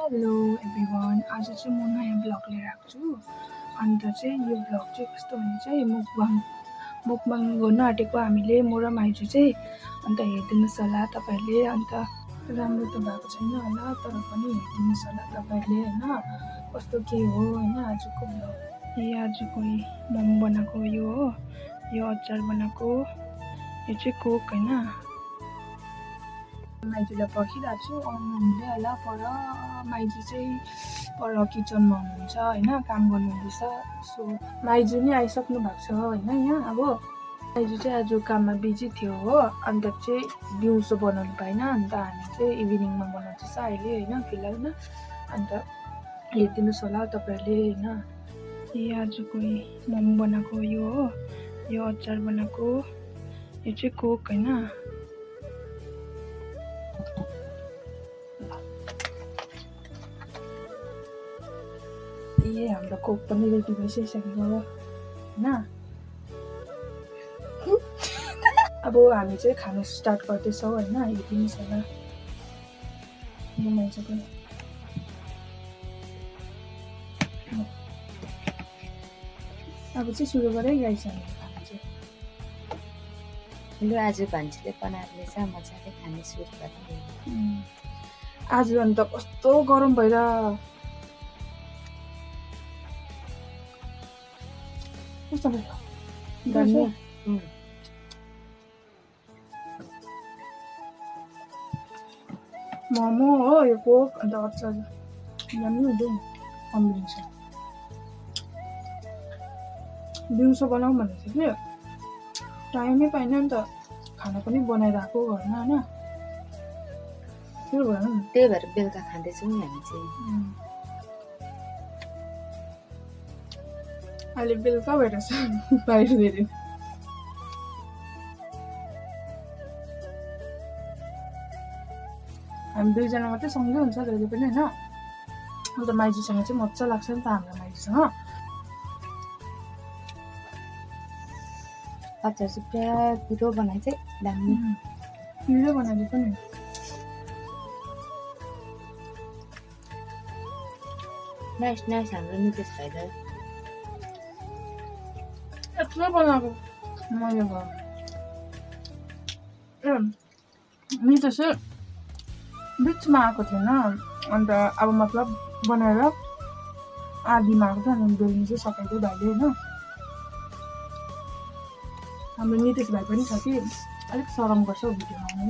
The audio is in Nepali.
हेलो एभ्रिवान, आज चाहिँ म नयाँ ब्लग लिएर आएको छु। अन्त चाहिँ यो ब्लग चाहिँ कस्तो भने चाहिँ मुकबाङ गर्नु आँटेको हामीले, म र माइजू चाहिँ। अन्त हेरिदिनुहोस् होला तपाईँहरूले। अन्त राम्रो त भएको छैन होला, तर पनि हेरिदिनुहोस् होला तपाईँहरूले होइन, कस्तो के हो होइन आजको ब्लग। आजको मोमो बनाएको यो हो, यो अचार बनाएको, यो चाहिँ कोक होइन। माइजूलाई पर्खिरहेको छु, आउनु हुँदै होला पर। माइजू चाहिँ पर किचनमा हुनुहुन्छ होइन, काम गर्नुहुँदैछ। सो माइजू नि आइसक्नु भएको छ होइन यहाँ। अब माइजू चाहिँ आज काममा बिजी थियो हो, अन्त चाहिँ दिउँसो बनाउनु पाएन। अन्त हामी चाहिँ इभिनिङमा बनाउँदैछ अहिले होइन फिलहालमा। अन्त हेरिदिनुहोस् होला तपाईँहरूले होइन। आजको मोमो बनाएको यो हो, यो अचार बनाएको, यो चाहिँ कोक होइन। हाम्रो कोक पनि रेडी भइसकेको हो होइन। अब हामी चाहिँ खानु स्टार्ट गर्दैछौँ होइन, हेरिदिनुहोस् होला। अब चाहिँ सुरु गरेँ गाइस हामीले खाना चाहिँ। लु आज भान्जीले बनाएको छ, मजाले खाने सुरु गर्ने। आज अन्त कस्तो गरम भएर कस्तो भयो मोमो हो, यो कोक अन्त अचार दामी हुँदैन कम्बिनेसन। दिउँसो बनाऊ भनेको थियो कि टाइमै पाइनँ नि त, खाना पनि बनाइरहेको घरमा होइन। त्यो भएर त्यही भएर बेलुका खाँदैछौँ नि हामी चाहिँ। अहिले बेलुका भएर बाहिर धेरै हामी दुईजना मात्रै सँगै हुन्छ जहिले पनि होइन। अन्त माइजूसँग चाहिँ मजा लाग्छ नि त हाम्रो माइजूसँग। अचार चाहिँ पुरा पिरो बनाए चाहिँ दामी पिरो बनाइदियो पनि। नाइस नाइस हाम्रो नितेश भाइलाई यत्रो बनाएको मैले भयो। नितेश चाहिँ बिचमा आएको थिएन, अन्त अब मतलब बनाएर आधीमा आएको थियो, अनि बेल्नु चाहिँ सकाइदियो भाइले होइन। हाम्रो नितेश भाइ पनि छ कि अलिक सरम गर्छ भिडियोमा आउने।